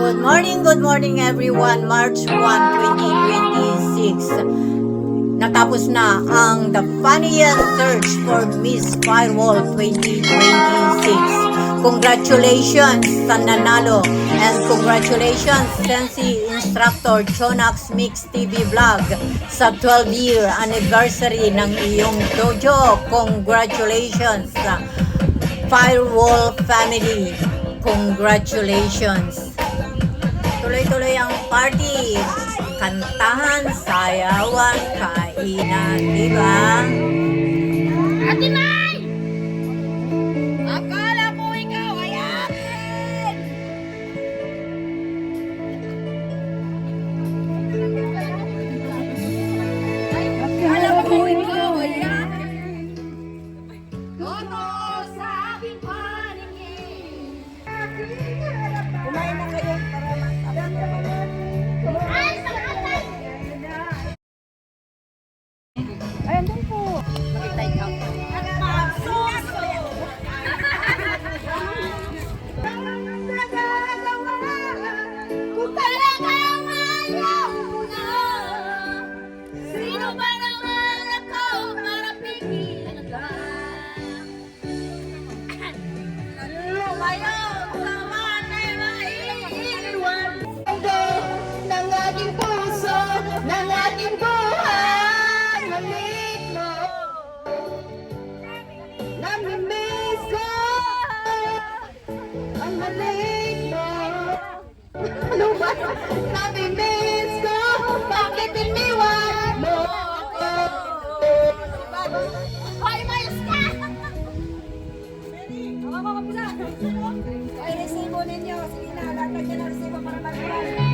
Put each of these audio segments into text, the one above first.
Good morning everyone. March 1, 2026. Natapos na ang The Funniest Search for Miss Firewall 2026. Congratulations sa nanalo and congratulations Sensi Instructor Chonax Mix TV Vlog sa 12-year anniversary ng iyong dojo. Congratulations sa Firewall family. Congratulations. Tuloy-tuloy ang party. Kantahan, sayawan, kainan, diba? Ate May! Akala ko ikaw ay akin! Akala ko ikaw ay akin! Toto sa aking paningin! Kumain na kayo para ay, salamat! Ayan din po. Makitay ka. Magsuso! Kung talagang ayaw mo na, sino ba naman ako para pigilan ka? Ngayon, naman ay maiiwan ng aking puso, ng aking buhay. Halik mo, namimiss ko ang halik mo. Ano ba? Namimiss ko, bakit iniwan mo ako? Hoy, mayos ka! Ay, resibo ninyo. Sige na, latag niya na resibo para mag-resibo.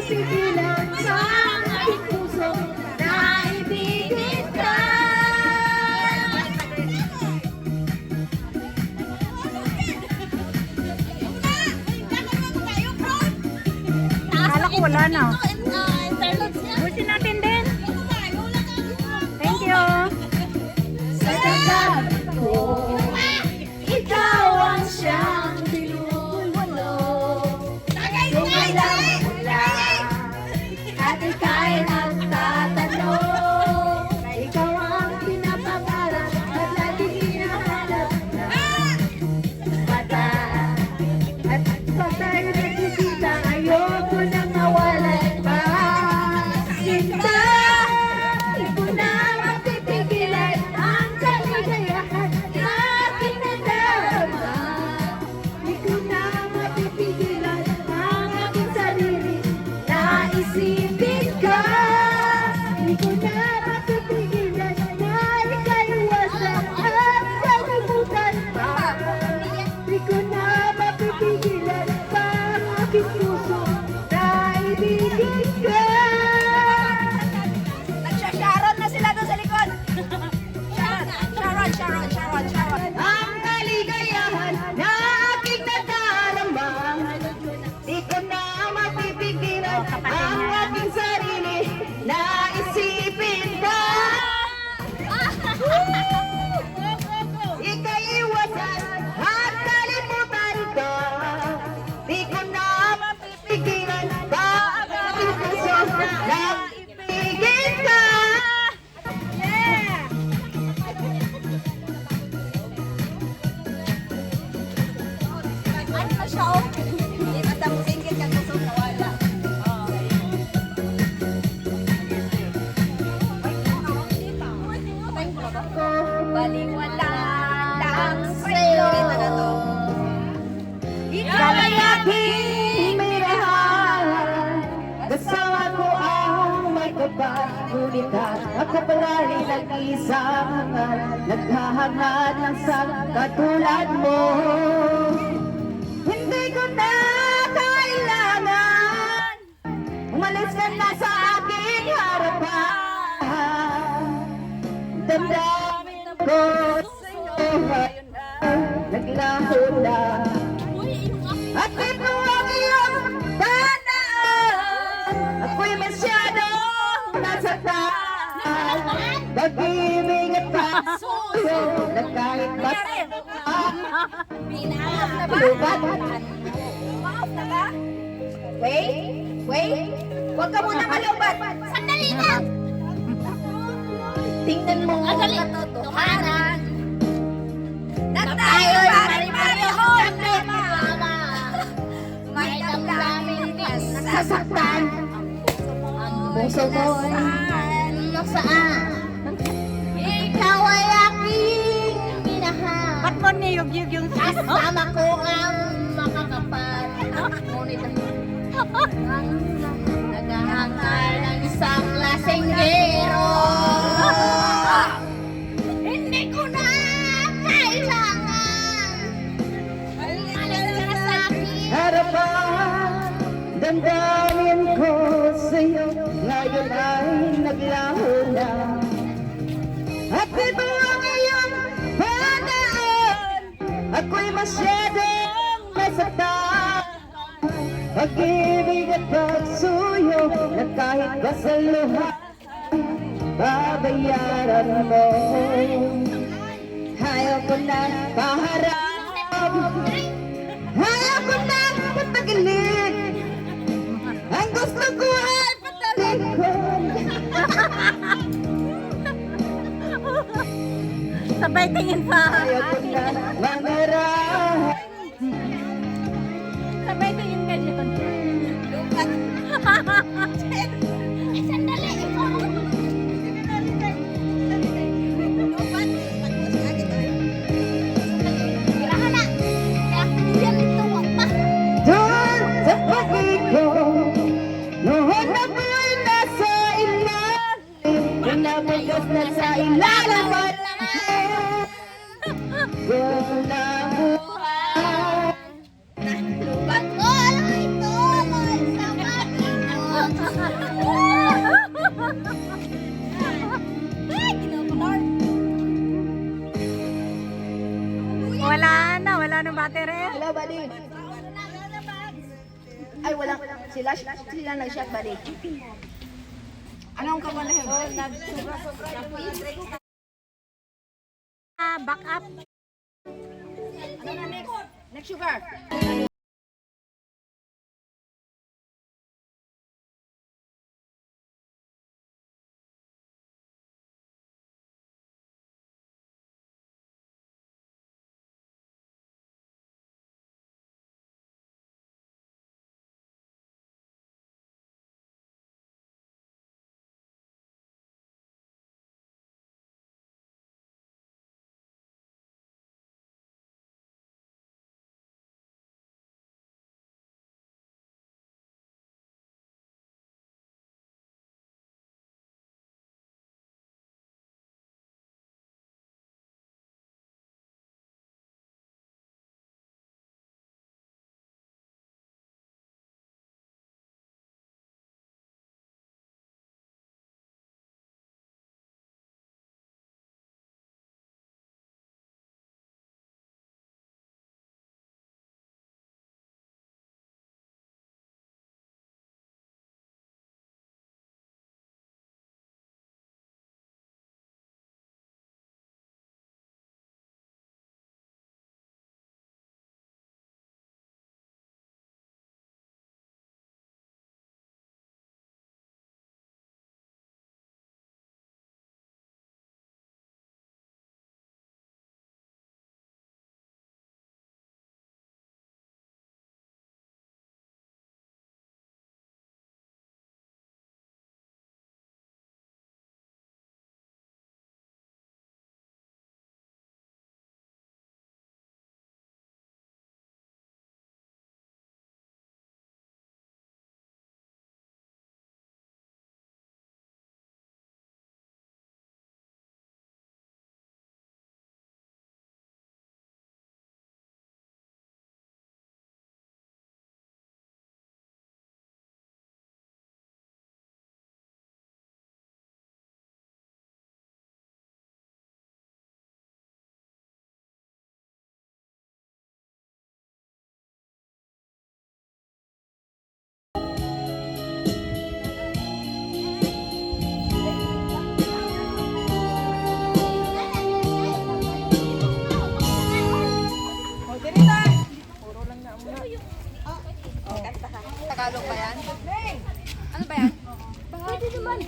mapipigilan sa aking puso na ibigin ka. Akala ko wala na. Interludes niya. Busin natin din. Thank you. Sa dagat ko, ikaw ang siyang binubulong. Sumalang mula, at ika'y nagtatanong. Ikaw ang pinapangarap at laging hinahanap na mata. At pag tayo nagkikita, ayoko nang mawalan pa. Sinta, di ko na mapipigilan ang kaligayahan na aking nadarama. Di ko na mapipigilan ang aking sarili na isipin ka. Di ko na mapipigilan na ikaiwasan at kalimutan pa. Di ko na mapipigilan pa ang aking puso na ibigin ka. Nagsha-Sharon na sila doon sa likod. Sharon. Ang kaligayahan na aking nadarama, di ko na mapipigilan ang aking sarili na isipin ka. Ikaiwasan at kalimutan ka. Di ko na mapipigilan pa ang aking puso na ibigin ka. Ano na siya, oh? Hindi ba tapos ingit ka gusto na wala? Baliwala lang sa'yo. Ikaw ay aking minahal. Kasama ko ang may kapal. Ngunit ako pala'y nag-isang naghahangad ng katulad mo. Hindi ko na kailangan umalis ka na sa aking harapan. Damdamin ko sa'yo naglaho na. At ito ang iyong tanaan. Ako'y masyadong nasaktan. Pag-ibig at pagsuyo na kahit ba't lubat. Wait. Huwag ka muna malubat. Sandali lang. Tingnan mo ang katotohanan Na tayo'y pare-pareho. may damdamin din nasasaktan. Ang puso mo'y nasaan. Ikaw ay aking minahal. Ba't mo niyog-yug yung Kasama ko ang makakapal. Ngunit ang naghahangal ng isang lasinggero. Hindi ko na kailangan. Umalis ka na sa akin. Harapan, damdamin ko sa'yo. Ngayon ay naglaho na. At ito ang iyong panaan. Ako'y masyadong nasaktan. Pag-ibig at pagsuyo na kahit ba sa luha babayaran mo. Ayaw ko na paharap. Ayaw ko na patagilid. Ang gusto ko ay patalikod. sabay tingin sa Ayaw ko na mangarap. sabay tingin ka dyan. Sandali, ikaw. Girahan na. Yan ito, wag pa. Doon sa pag-ikot, noon ako'y nasa ilalim, pinabukas na sa ilalim. Ay, wala. Sila nag-shot balik. Anong kawalahin? So, nag-sobra-sobra yung mga drinks. Back up. Ano na next? Next sugar. Tagalog ba yan? Ano ba yan? Pwede naman.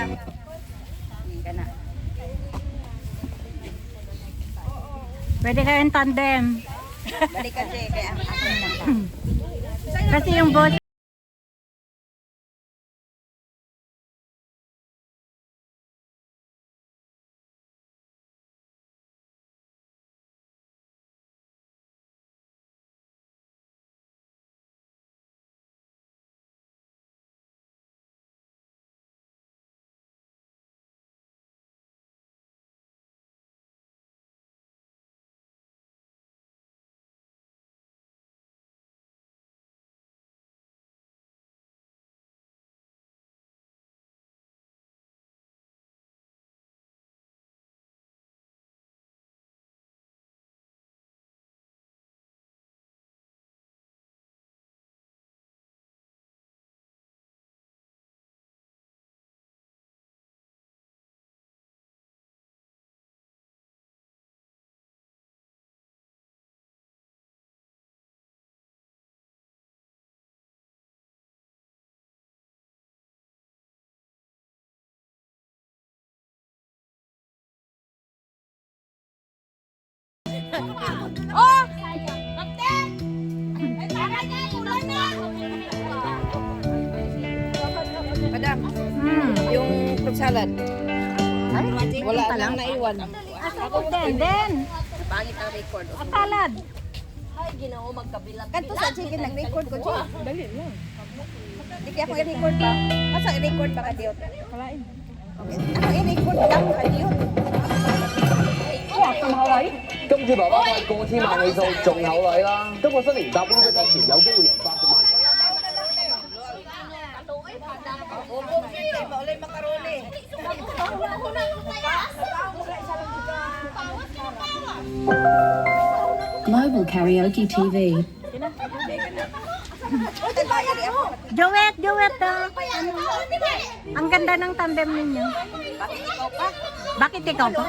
na. Hindi ka na. Pwede kayong tandem. Balik ka, Jay. Kaya ako na. Kasi yung boss Oh! Kapten! Ay, tara na! Ulan na! Madam, Hmm. yung fruit salad. Ay, Wala pa lang naiwan. Ako din. Pangit ang record. Salad. Ay, ginoo magkabilang. Kanto sa chicken nag-record ko, Jay. Dali lang. Hindi kaya ako i-record ba? Asa i-record ba ka, Diot? Kalain. Ano i-record lang ka, Diot? 今次爸爸費過千萬里數，仲有女啦！今個新年搭 Blue Taxi 有機會贏80萬。 Global Karaoke TV. Duet. Ang ganda ng tandem ninyo. Bakit ikaw pa?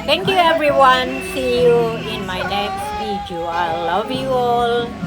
Thank you everyone. See you in my next video. I love you all.